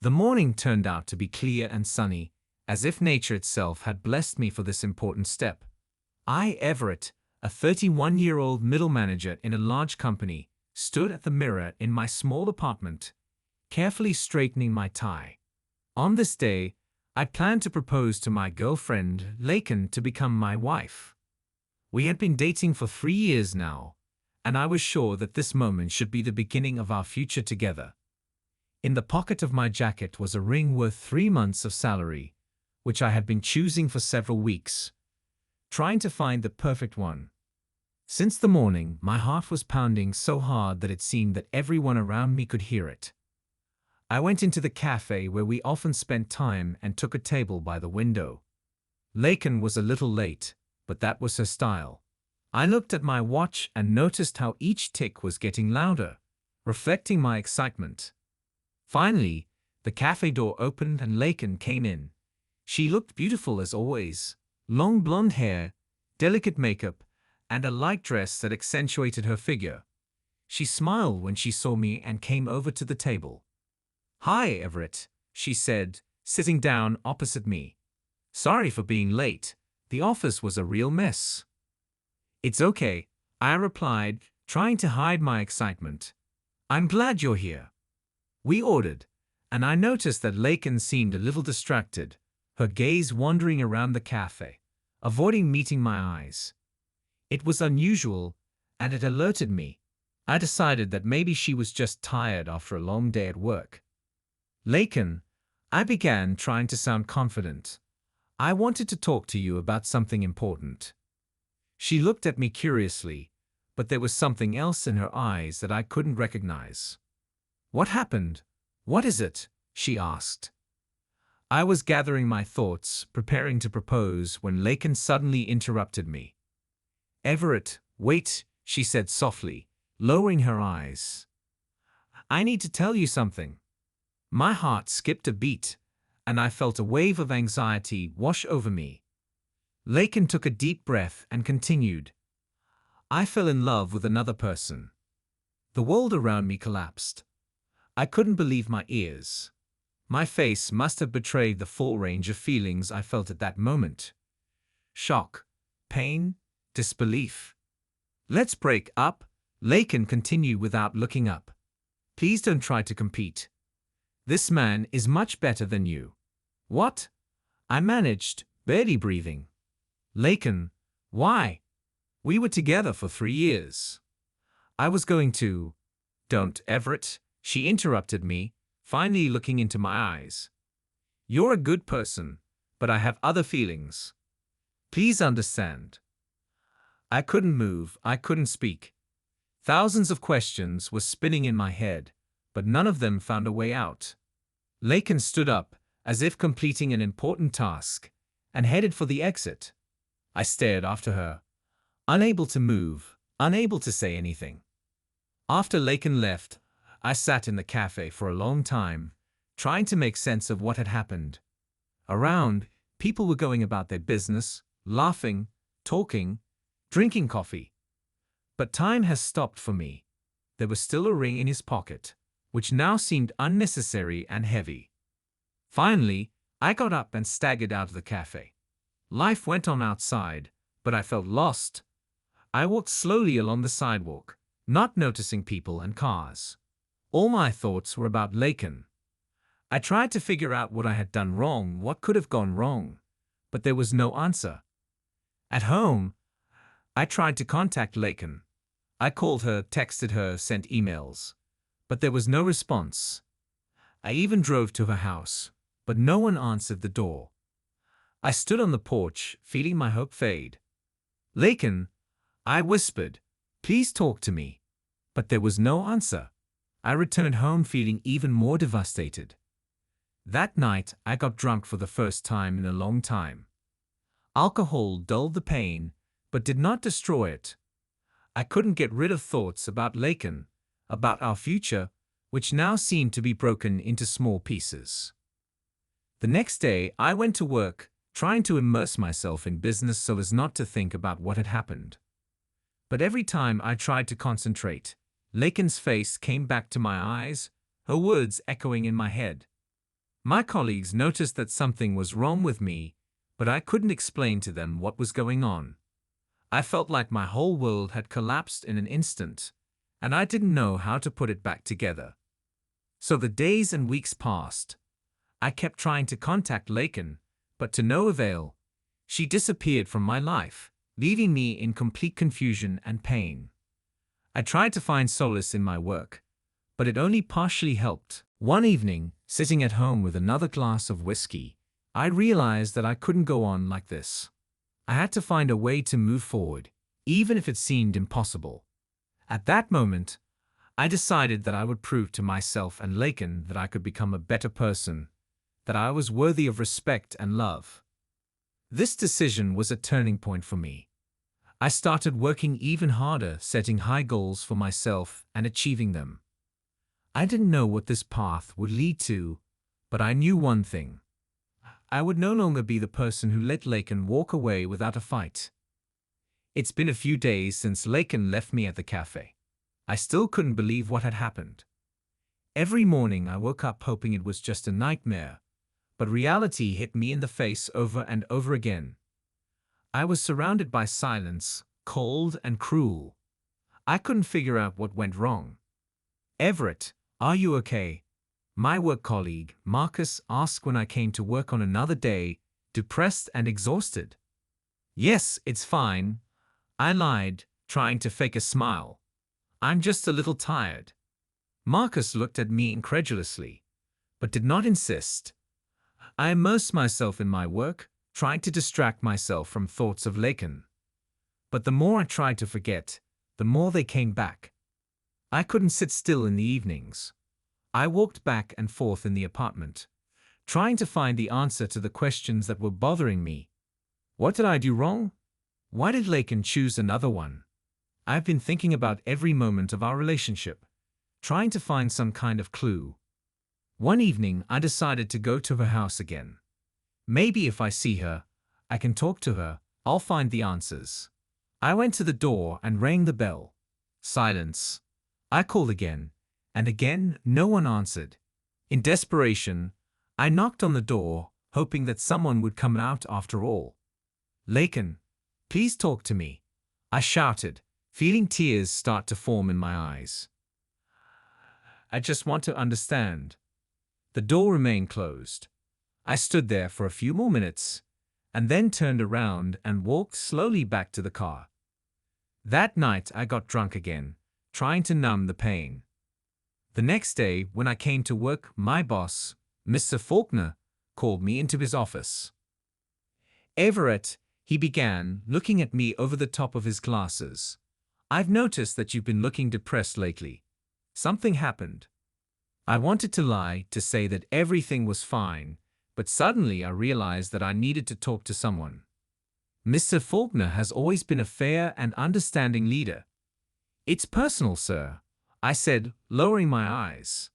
The morning turned out to be clear and sunny, as if nature itself had blessed me for this important step. I, Everett, a 31-year-old middle manager in a large company, stood at the mirror in my small apartment, carefully straightening my tie. On this day, I planned to propose to my girlfriend, Laken, to become my wife. We had been dating for 3 years now, and I was sure that this moment should be the beginning of our future together. In the pocket of my jacket was a ring worth 3 months of salary, which I had been choosing for several weeks, trying to find the perfect one. Since the morning, my heart was pounding so hard that it seemed that everyone around me could hear it. I went into the cafe where we often spent time and took a table by the window. Laken was a little late, but that was her style. I looked at my watch and noticed how each tick was getting louder, reflecting my excitement. Finally, the cafe door opened and Laken came in. She looked beautiful as always, long blonde hair, delicate makeup, and a light dress that accentuated her figure. She smiled when she saw me and came over to the table. "Hi, Everett," she said, sitting down opposite me. "Sorry for being late. The office was a real mess." "It's okay," I replied, trying to hide my excitement. "I'm glad you're here." We ordered, and I noticed that Laken seemed a little distracted, her gaze wandering around the cafe, avoiding meeting my eyes. It was unusual, and it alerted me. I decided that maybe she was just tired after a long day at work. "Laken," I began, trying to sound confident, "I wanted to talk to you about something important." She looked at me curiously, but there was something else in her eyes that I couldn't recognize. "What happened? What is it?" she asked. I was gathering my thoughts, preparing to propose, when Laken suddenly interrupted me. "Everett, wait," she said softly, lowering her eyes. "I need to tell you something." My heart skipped a beat, and I felt a wave of anxiety wash over me. Laken took a deep breath and continued. "I fell in love with another person." The world around me collapsed. I couldn't believe my ears. My face must have betrayed the full range of feelings I felt at that moment. Shock, pain, disbelief. "Let's break up," Laken continued without looking up. "Please don't try to compete. This man is much better than you." "What?" I managed, barely breathing. "Laken, why? We were together for 3 years." I was going to. "Don't, Everett," she interrupted me, finally looking into my eyes. "You're a good person, but I have other feelings. Please understand." I couldn't move, I couldn't speak. Thousands of questions were spinning in my head, but none of them found a way out. Laken stood up, as if completing an important task, and headed for the exit. I stared after her, unable to move, unable to say anything. After Laken left, I sat in the cafe for a long time, trying to make sense of what had happened. Around, people were going about their business, laughing, talking, drinking coffee. But time has stopped for me. There was still a ring in his pocket, which now seemed unnecessary and heavy. Finally, I got up and staggered out of the cafe. Life went on outside, but I felt lost. I walked slowly along the sidewalk, not noticing people and cars. All my thoughts were about Laken. I tried to figure out what I had done wrong, what could have gone wrong, but there was no answer. At home, I tried to contact Laken. I called her, texted her, sent emails, but there was no response. I even drove to her house, but no one answered the door. I stood on the porch, feeling my hope fade. "Laken," I whispered, "please talk to me." But there was no answer. I returned home feeling even more devastated. That night, I got drunk for the first time in a long time. Alcohol dulled the pain, but did not destroy it. I couldn't get rid of thoughts about Laken, about our future, which now seemed to be broken into small pieces. The next day, I went to work, trying to immerse myself in business so as not to think about what had happened. But every time I tried to concentrate, Laken's face came back to my eyes, her words echoing in my head. My colleagues noticed that something was wrong with me, but I couldn't explain to them what was going on. I felt like my whole world had collapsed in an instant, and I didn't know how to put it back together. So the days and weeks passed. I kept trying to contact Laken, but to no avail. She disappeared from my life, leaving me in complete confusion and pain. I tried to find solace in my work, but it only partially helped. One evening, sitting at home with another glass of whiskey, I realized that I couldn't go on like this. I had to find a way to move forward, even if it seemed impossible. At that moment, I decided that I would prove to myself and Laken that I could become a better person, that I was worthy of respect and love. This decision was a turning point for me. I started working even harder, setting high goals for myself and achieving them. I didn't know what this path would lead to, but I knew one thing. I would no longer be the person who let Laken walk away without a fight. It's been a few days since Laken left me at the cafe. I still couldn't believe what had happened. Every morning I woke up hoping it was just a nightmare, but reality hit me in the face over and over again. I was surrounded by silence, cold and cruel. I couldn't figure out what went wrong. "Everett, are you okay?" my work colleague, Marcus, asked when I came to work on another day, depressed and exhausted. "Yes, it's fine," I lied, trying to fake a smile. "I'm just a little tired." Marcus looked at me incredulously, but did not insist. I immersed myself in my work, trying to distract myself from thoughts of Laken. But the more I tried to forget, the more they came back. I couldn't sit still in the evenings. I walked back and forth in the apartment, trying to find the answer to the questions that were bothering me. What did I do wrong? Why did Laken choose another one? I've been thinking about every moment of our relationship, trying to find some kind of clue. One evening, I decided to go to her house again. Maybe if I see her, I can talk to her, I'll find the answers. I went to the door and rang the bell. Silence. I called again, and again no one answered. In desperation, I knocked on the door, hoping that someone would come out after all. "Laken, please talk to me," I shouted, feeling tears start to form in my eyes. "I just want to understand." The door remained closed. I stood there for a few more minutes, and then turned around and walked slowly back to the car. That night I got drunk again, trying to numb the pain. The next day, when I came to work, my boss, Mr. Faulkner, called me into his office. "Everett," he began, looking at me over the top of his glasses, "I've noticed that you've been looking depressed lately. Something happened." I wanted to lie, to say that everything was fine, but suddenly I realized that I needed to talk to someone. Mr. Faulkner has always been a fair and understanding leader. "It's personal, sir," I said, lowering my eyes.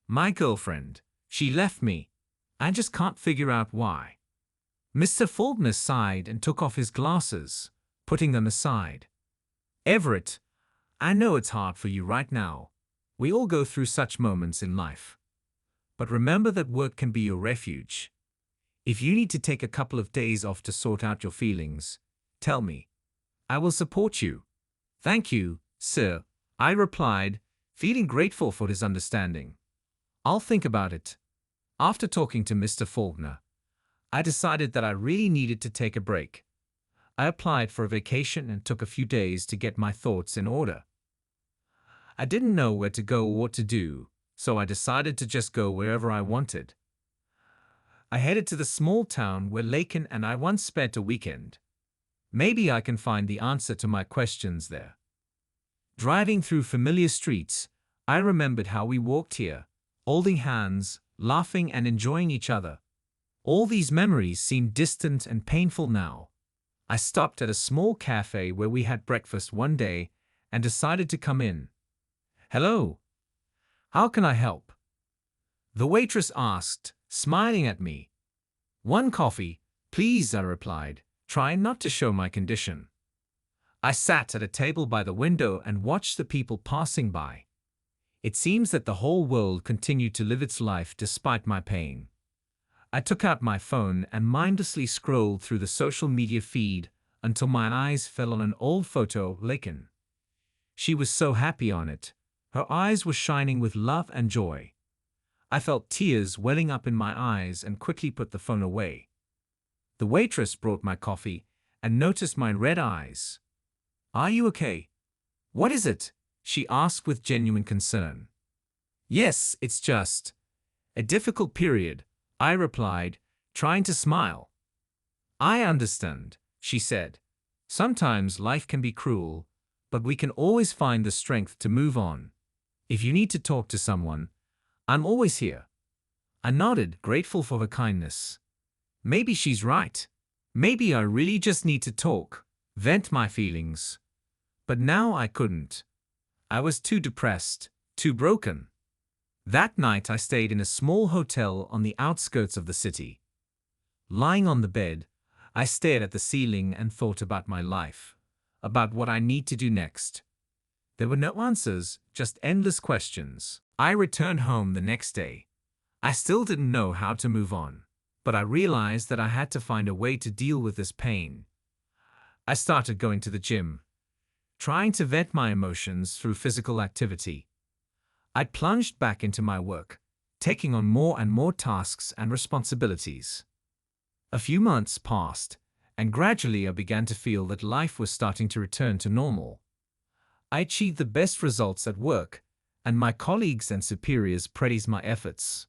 "My girlfriend, she left me. I just can't figure out why." Mr. Faulkner sighed and took off his glasses, putting them aside. "Everett, I know it's hard for you right now. We all go through such moments in life. But remember that work can be your refuge. If you need to take a couple of days off to sort out your feelings, tell me. I will support you." "Thank you, sir," I replied, feeling grateful for his understanding. "I'll think about it." After talking to Mr. Faulkner, I decided that I really needed to take a break. I applied for a vacation and took a few days to get my thoughts in order. I didn't know where to go or what to do, so I decided to just go wherever I wanted. I headed to the small town where Laken and I once spent a weekend. Maybe I can find the answer to my questions there. Driving through familiar streets, I remembered how we walked here, holding hands, laughing and enjoying each other. All these memories seemed distant and painful now. I stopped at a small cafe where we had breakfast one day and decided to come in. "Hello. How can I help?" the waitress asked, smiling at me. "One coffee, please," I replied, trying not to show my condition. I sat at a table by the window and watched the people passing by. It seems that the whole world continued to live its life despite my pain. I took out my phone and mindlessly scrolled through the social media feed until my eyes fell on an old photo of Laken. She was so happy on it. Her eyes were shining with love and joy. I felt tears welling up in my eyes and quickly put the phone away. The waitress brought my coffee and noticed my red eyes. "Are you okay? What is it?" she asked with genuine concern. "Yes, it's just a difficult period," I replied, trying to smile. "I understand," she said. "Sometimes life can be cruel, but we can always find the strength to move on. If you need to talk to someone, I'm always here." I nodded, grateful for her kindness. Maybe she's right. Maybe I really just need to talk, vent my feelings. But now I couldn't. I was too depressed, too broken. That night I stayed in a small hotel on the outskirts of the city. Lying on the bed, I stared at the ceiling and thought about my life, about what I need to do next. There were no answers, just endless questions. I returned home the next day. I still didn't know how to move on, but I realized that I had to find a way to deal with this pain. I started going to the gym, trying to vent my emotions through physical activity. I plunged back into my work, taking on more and more tasks and responsibilities. A few months passed, and gradually I began to feel that life was starting to return to normal. I achieved the best results at work, and my colleagues and superiors praised my efforts.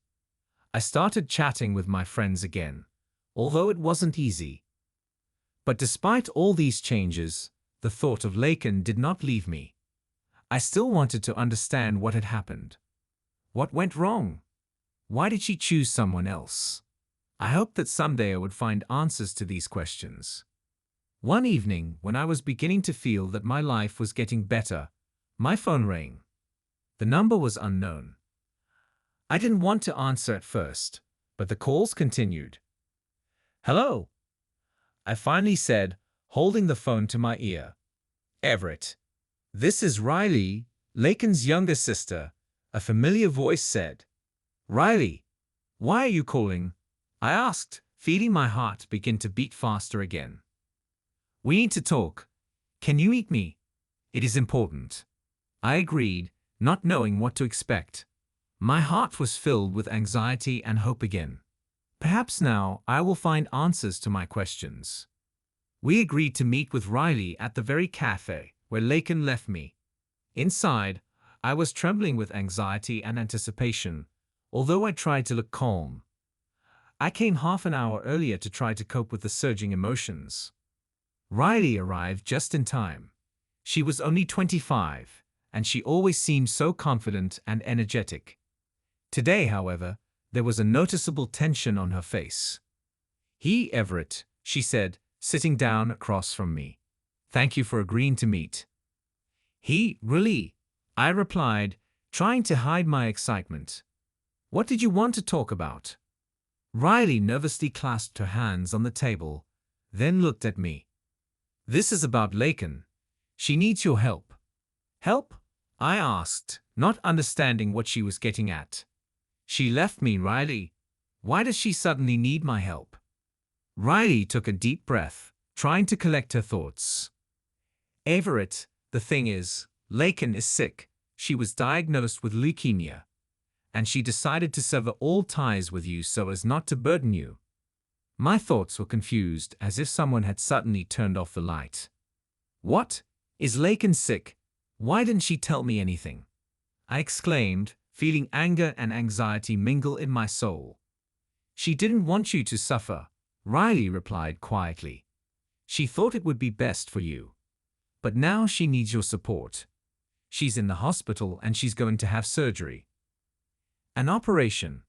I started chatting with my friends again, although it wasn't easy. But despite all these changes, the thought of Laken did not leave me. I still wanted to understand what had happened. What went wrong? Why did she choose someone else? I hoped that someday I would find answers to these questions. One evening, when I was beginning to feel that my life was getting better, my phone rang. The number was unknown. I didn't want to answer at first, but the calls continued. "Hello," I finally said, holding the phone to my ear. "Everett. This is Riley, Laken's younger sister," a familiar voice said. "Riley, why are you calling?" I asked, feeling my heart begin to beat faster again. "We need to talk. Can you meet me? It is important." I agreed, not knowing what to expect. My heart was filled with anxiety and hope again. Perhaps now I will find answers to my questions. We agreed to meet with Riley at the very cafe where Laken left me. Inside, I was trembling with anxiety and anticipation, although I tried to look calm. I came half an hour earlier to try to cope with the surging emotions. Riley arrived just in time. She was only 25, and she always seemed so confident and energetic. Today, however, there was a noticeable tension on her face. "Everett," she said, sitting down across from me. "Thank you for agreeing to meet." Really?" I replied, trying to hide my excitement. "What did you want to talk about?" Riley nervously clasped her hands on the table, then looked at me. "This is about Laken. She needs your help." "Help?" I asked, not understanding what she was getting at. "She left me, Riley. Why does she suddenly need my help?" Riley took a deep breath, trying to collect her thoughts. "Everett, the thing is, Laken is sick. She was diagnosed with leukemia, and she decided to sever all ties with you so as not to burden you." My thoughts were confused, as if someone had suddenly turned off the light. "What? Is Laken sick? Why didn't she tell me anything?" I exclaimed, feeling anger and anxiety mingle in my soul. "She didn't want you to suffer," Riley replied quietly. "She thought it would be best for you. But now she needs your support. She's in the hospital and she's going to have surgery." "An operation?"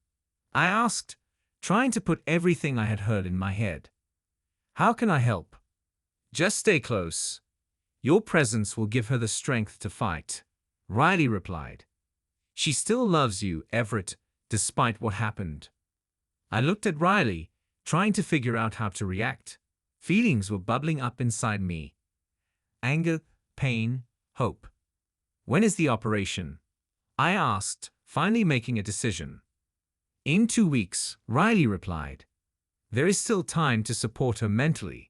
I asked, trying to put everything I had heard in my head. "How can I help?" "Just stay close. Your presence will give her the strength to fight," Riley replied. "She still loves you, Everett, despite what happened." I looked at Riley, trying to figure out how to react. Feelings were bubbling up inside me. Anger, pain, hope. "When is the operation?" I asked, finally making a decision. In 2 weeks, Riley replied. There is still time to support her mentally.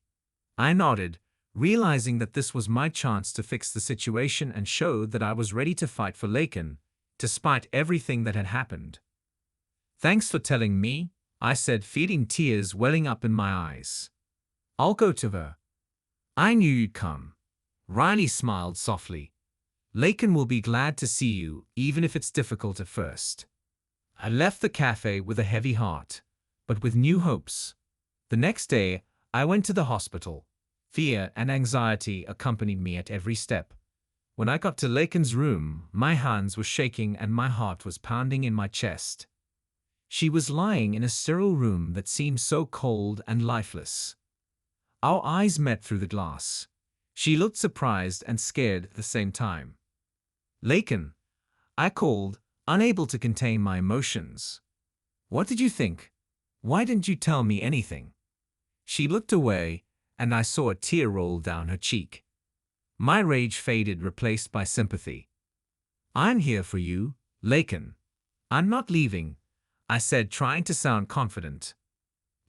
I nodded, realizing that this was my chance to fix the situation and show that I was ready to fight for Laken, despite everything that had happened. Thanks for telling me, I said, feeling tears welling up in my eyes. I'll go to her. I knew you'd come. Riley smiled softly. Laken will be glad to see you, even if it's difficult at first. I left the cafe with a heavy heart, but with new hopes. The next day, I went to the hospital. Fear and anxiety accompanied me at every step. When I got to Laken's room, my hands were shaking and my heart was pounding in my chest. She was lying in a sterile room that seemed so cold and lifeless. Our eyes met through the glass. She looked surprised and scared at the same time. Laken, I called, unable to contain my emotions. What did you think? Why didn't you tell me anything? She looked away, and I saw a tear roll down her cheek. My rage faded, replaced by sympathy. I'm here for you, Laken. I'm not leaving, I said, trying to sound confident.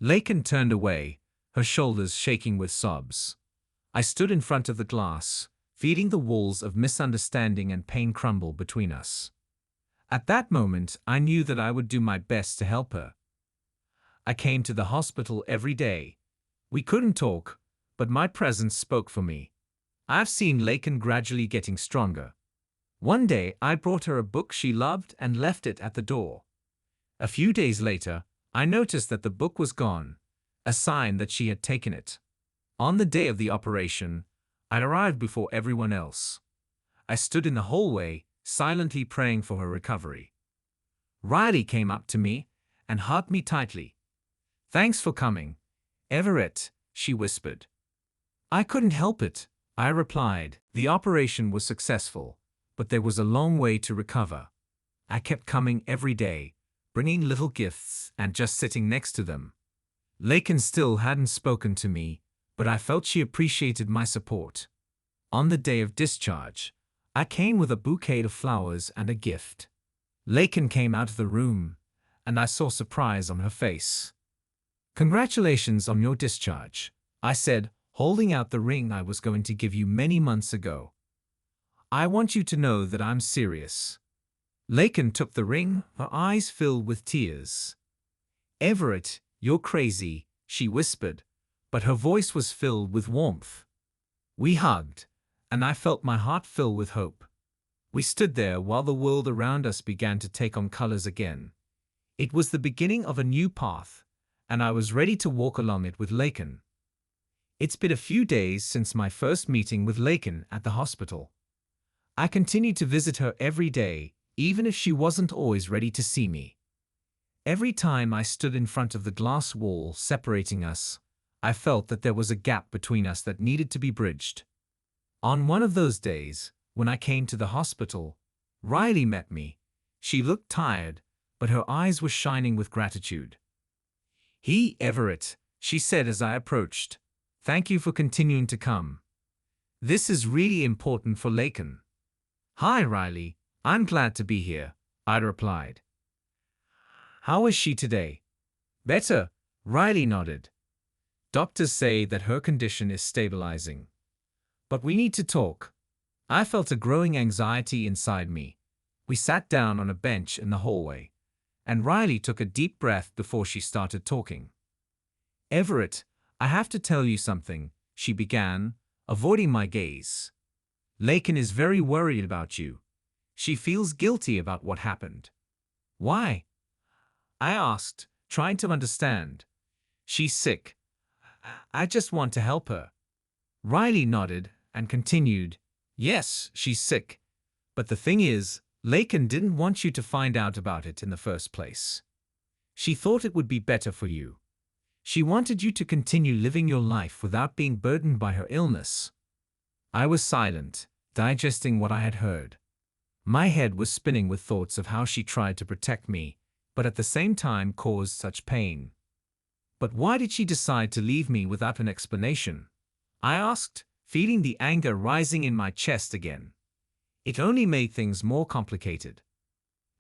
Laken turned away, her shoulders shaking with sobs. I stood in front of the glass, feeling the walls of misunderstanding and pain crumble between us. At that moment, I knew that I would do my best to help her. I came to the hospital every day. We couldn't talk, but my presence spoke for me. I've seen Laken gradually getting stronger. One day, I brought her a book she loved and left it at the door. A few days later, I noticed that the book was gone, a sign that she had taken it. On the day of the operation, I arrived before everyone else. I stood in the hallway, silently praying for her recovery. Riley came up to me and hugged me tightly. Thanks for coming, Everett, she whispered. I couldn't help it, I replied. The operation was successful, but there was a long way to recover. I kept coming every day, bringing little gifts and just sitting next to them. Laken still hadn't spoken to me, but I felt she appreciated my support. On the day of discharge, I came with a bouquet of flowers and a gift. Laken came out of the room, and I saw surprise on her face. Congratulations on your discharge, I said, holding out the ring I was going to give you many months ago. I want you to know that I'm serious. Laken took the ring, her eyes filled with tears. Everett, you're crazy, she whispered, but her voice was filled with warmth. We hugged, and I felt my heart fill with hope. We stood there while the world around us began to take on colors again. It was the beginning of a new path, and I was ready to walk along it with Laken. It's been a few days since my first meeting with Laken at the hospital. I continued to visit her every day, even if she wasn't always ready to see me. Every time I stood in front of the glass wall separating us, I felt that there was a gap between us that needed to be bridged. On one of those days, when I came to the hospital, Riley met me. She looked tired, but her eyes were shining with gratitude. Everett, she said as I approached. Thank you for continuing to come. This is really important for Laken. Hi, Riley. I'm glad to be here, I replied. How is she today? Better, Riley nodded. Doctors say that her condition is stabilizing. But we need to talk. I felt a growing anxiety inside me. We sat down on a bench in the hallway, and Riley took a deep breath before she started talking. Everett, I have to tell you something, she began, avoiding my gaze. Laken is very worried about you. She feels guilty about what happened. Why? I asked, trying to understand. She's sick. I just want to help her. Riley nodded and continued. Yes, she's sick. But the thing is, Laken didn't want you to find out about it in the first place. She thought it would be better for you. She wanted you to continue living your life without being burdened by her illness. I was silent, digesting what I had heard. My head was spinning with thoughts of how she tried to protect me, but at the same time caused such pain. But why did she decide to leave me without an explanation? I asked, feeling the anger rising in my chest again. It only made things more complicated.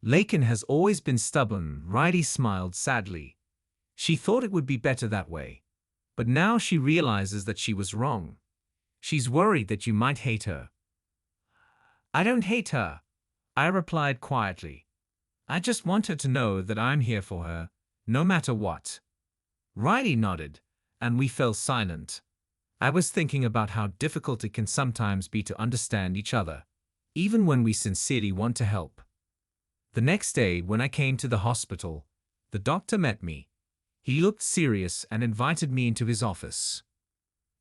Laken has always been stubborn, Riley smiled sadly. She thought it would be better that way. But now she realizes that she was wrong. She's worried that you might hate her. I don't hate her, I replied quietly. I just want her to know that I'm here for her, no matter what. Riley nodded, and we fell silent. I was thinking about how difficult it can sometimes be to understand each other, even when we sincerely want to help. The next day, when I came to the hospital, the doctor met me. He looked serious and invited me into his office.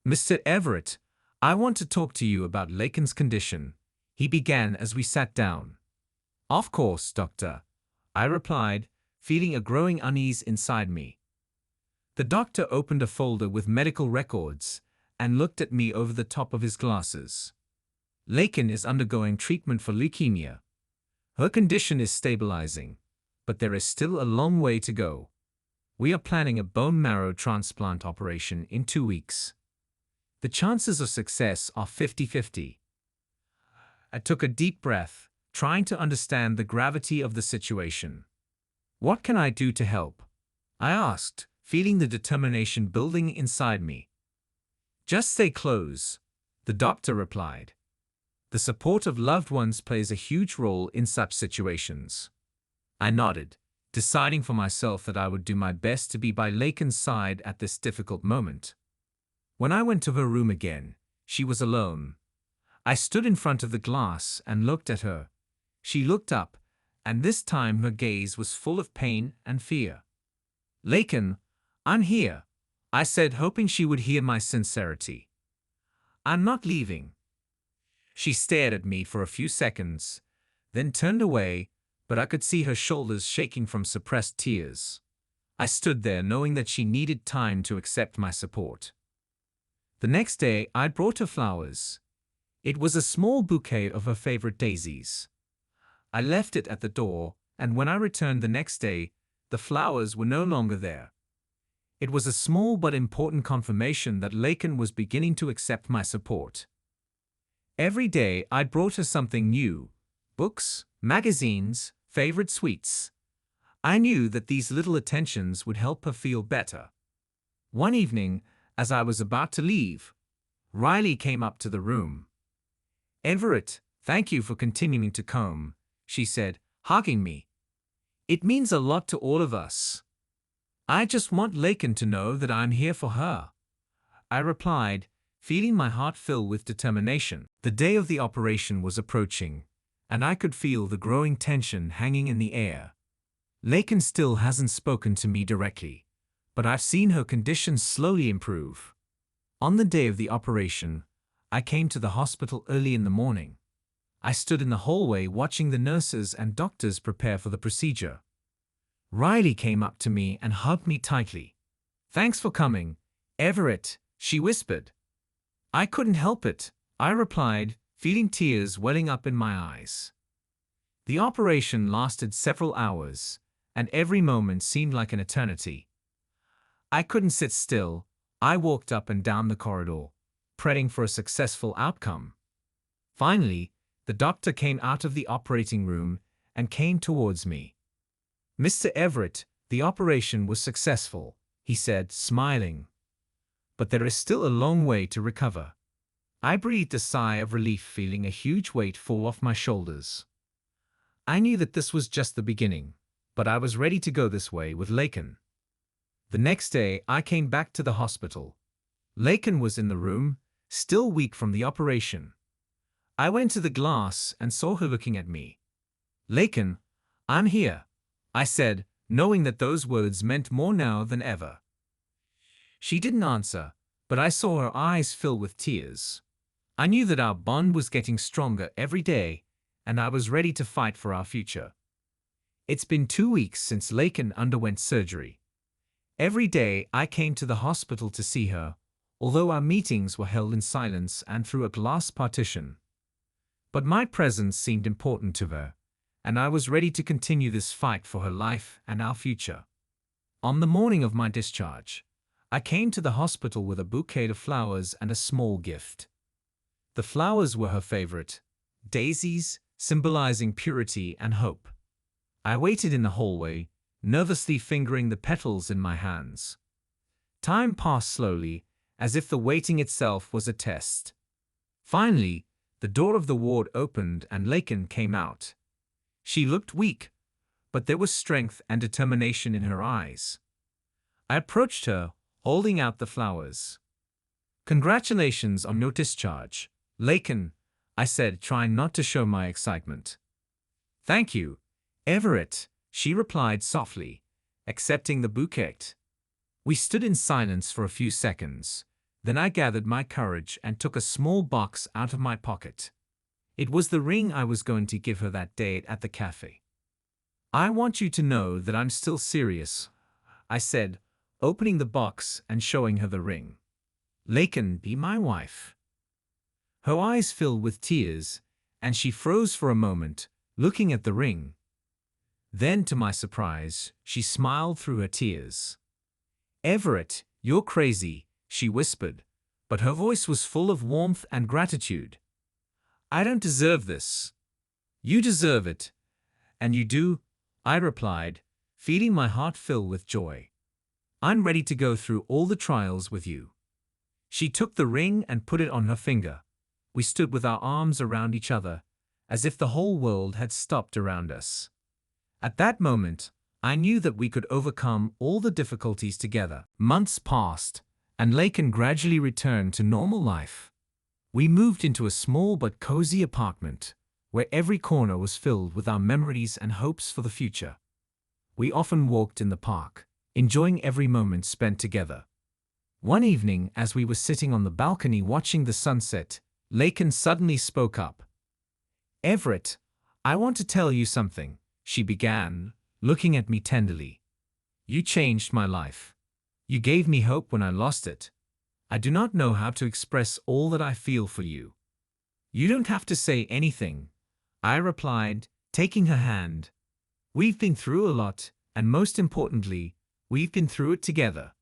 Mr. Everett, I want to talk to you about Laken's condition, he began as we sat down. Of course, doctor, I replied, feeling a growing unease inside me. The doctor opened a folder with medical records and looked at me over the top of his glasses. Laken is undergoing treatment for leukemia. Her condition is stabilizing, but there is still a long way to go. We are planning a bone marrow transplant operation in 2 weeks. The chances of success are 50-50. I took a deep breath, trying to understand the gravity of the situation. What can I do to help? I asked, feeling the determination building inside me. Just stay close, the doctor replied. The support of loved ones plays a huge role in such situations. I nodded, deciding for myself that I would do my best to be by Laken's side at this difficult moment. When I went to her room again, she was alone. I stood in front of the glass and looked at her. She looked up, and this time her gaze was full of pain and fear. Laken, I'm here, I said, hoping she would hear my sincerity. I'm not leaving. She stared at me for a few seconds, then turned away, but I could see her shoulders shaking from suppressed tears. I stood there knowing that she needed time to accept my support. The next day, I brought her flowers. It was a small bouquet of her favorite daisies. I left it at the door, and when I returned the next day, the flowers were no longer there. It was a small but important confirmation that Laken was beginning to accept my support. Every day, I brought her something new: books, magazines, favorite sweets. I knew that these little attentions would help her feel better. One evening, as I was about to leave, Riley came up to the room. Everett, thank you for continuing to come, she said, hugging me. It means a lot to all of us. I just want Laken to know that I'm here for her, I replied, feeling my heart fill with determination. The day of the operation was approaching, and I could feel the growing tension hanging in the air. Laken still hasn't spoken to me directly, but I've seen her condition slowly improve. On the day of the operation, I came to the hospital early in the morning. I stood in the hallway watching the nurses and doctors prepare for the procedure. Riley came up to me and hugged me tightly. Thanks for coming, Everett, she whispered. I couldn't help it, I replied, feeling tears welling up in my eyes. The operation lasted several hours, and every moment seemed like an eternity. I couldn't sit still. I walked up and down the corridor, praying for a successful outcome. Finally, the doctor came out of the operating room and came towards me. Mr. Everett, the operation was successful, he said, smiling. But there is still a long way to recover. I breathed a sigh of relief, feeling a huge weight fall off my shoulders. I knew that this was just the beginning, but I was ready to go this way with Laken. The next day, I came back to the hospital. Laken was in the room, still weak from the operation. I went to the glass and saw her looking at me. Laken, I'm here, I said, knowing that those words meant more now than ever. She didn't answer, but I saw her eyes fill with tears. I knew that our bond was getting stronger every day, and I was ready to fight for our future. It's been 2 weeks since Laken underwent surgery. Every day I came to the hospital to see her, although our meetings were held in silence and through a glass partition. But my presence seemed important to her, and I was ready to continue this fight for her life and our future. On the morning of my discharge, I came to the hospital with a bouquet of flowers and a small gift. The flowers were her favorite, daisies, symbolizing purity and hope. I waited in the hallway, nervously fingering the petals in my hands. Time passed slowly, as if the waiting itself was a test. Finally, the door of the ward opened and Laken came out. She looked weak, but there was strength and determination in her eyes. I approached her, holding out the flowers. "Congratulations on your discharge, Laken," I said, trying not to show my excitement. "Thank you, Everett," she replied softly, accepting the bouquet. We stood in silence for a few seconds. Then I gathered my courage and took a small box out of my pocket. It was the ring I was going to give her that day at the cafe. "I want you to know that I'm still serious," I said, opening the box and showing her the ring. "Laken, be my wife." Her eyes filled with tears, and she froze for a moment, looking at the ring. Then, to my surprise, she smiled through her tears. "Everett, you're crazy," she whispered, but her voice was full of warmth and gratitude. "I don't deserve this." "You deserve it, and you do," I replied, feeling my heart fill with joy. "I'm ready to go through all the trials with you." She took the ring and put it on her finger. We stood with our arms around each other, as if the whole world had stopped around us. At that moment, I knew that we could overcome all the difficulties together. Months passed, and Laken gradually returned to normal life. We moved into a small but cozy apartment, where every corner was filled with our memories and hopes for the future. We often walked in the park, enjoying every moment spent together. One evening, as we were sitting on the balcony watching the sunset, Laken suddenly spoke up. "Everett, I want to tell you something," she began, looking at me tenderly. "You changed my life. You gave me hope when I lost it. I do not know how to express all that I feel for you." "You don't have to say anything," I replied, taking her hand. "We've been through a lot, and most importantly, we've been through it together."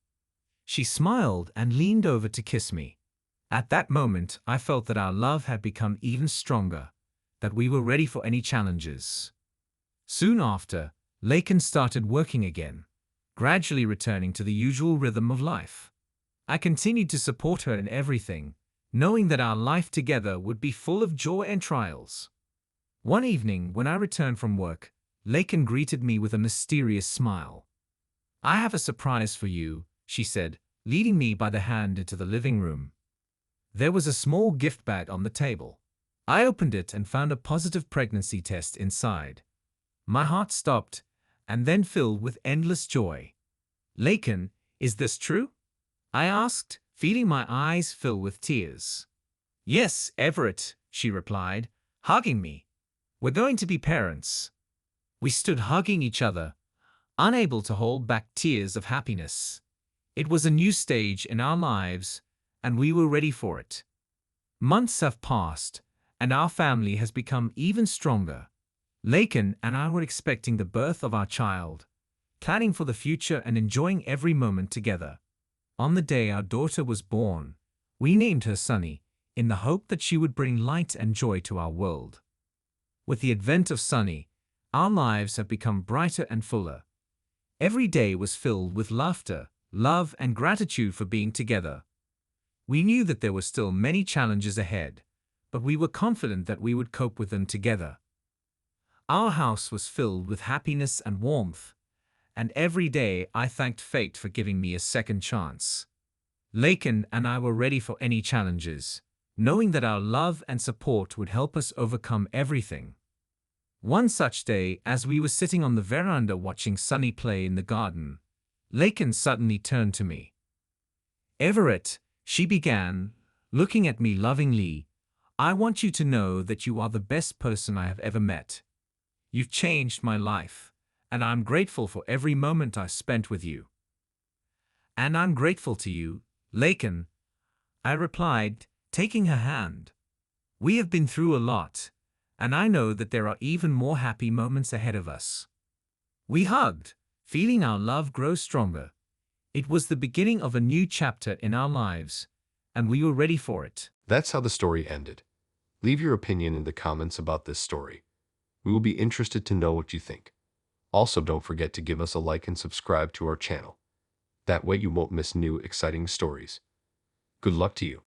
She smiled and leaned over to kiss me. At that moment, I felt that our love had become even stronger, that we were ready for any challenges. Soon after, Laken started working again, gradually returning to the usual rhythm of life. I continued to support her in everything, knowing that our life together would be full of joy and trials. One evening, when I returned from work, Laken greeted me with a mysterious smile. "I have a surprise for you," she said, leading me by the hand into the living room. There was a small gift bag on the table. I opened it and found a positive pregnancy test inside. My heart stopped, and then filled with endless joy. "Laken, is this true?" I asked, feeling my eyes fill with tears. "Yes, Everett," she replied, hugging me. "We're going to be parents." We stood hugging each other, unable to hold back tears of happiness. It was a new stage in our lives, and we were ready for it. Months have passed, and our family has become even stronger. Laken and I were expecting the birth of our child, planning for the future and enjoying every moment together. On the day our daughter was born, we named her Sunny, in the hope that she would bring light and joy to our world. With the advent of Sunny, our lives have become brighter and fuller. Every day was filled with laughter, love, and gratitude for being together. We knew that there were still many challenges ahead, but we were confident that we would cope with them together. Our house was filled with happiness and warmth, and every day I thanked fate for giving me a second chance. Laken and I were ready for any challenges, knowing that our love and support would help us overcome everything. One such day, as we were sitting on the veranda watching Sunny play in the garden, Laken suddenly turned to me. "Everett," she began, looking at me lovingly, "I want you to know that you are the best person I have ever met. You've changed my life, and I'm grateful for every moment I spent with you." "And I'm grateful to you, Laken," I replied, taking her hand. "We have been through a lot, and I know that there are even more happy moments ahead of us." We hugged, feeling our love grow stronger. It was the beginning of a new chapter in our lives, and we were ready for it. That's how the story ended. Leave your opinion in the comments about this story. We will be interested to know what you think. Also, don't forget to give us a like and subscribe to our channel. That way you won't miss new exciting stories. Good luck to you.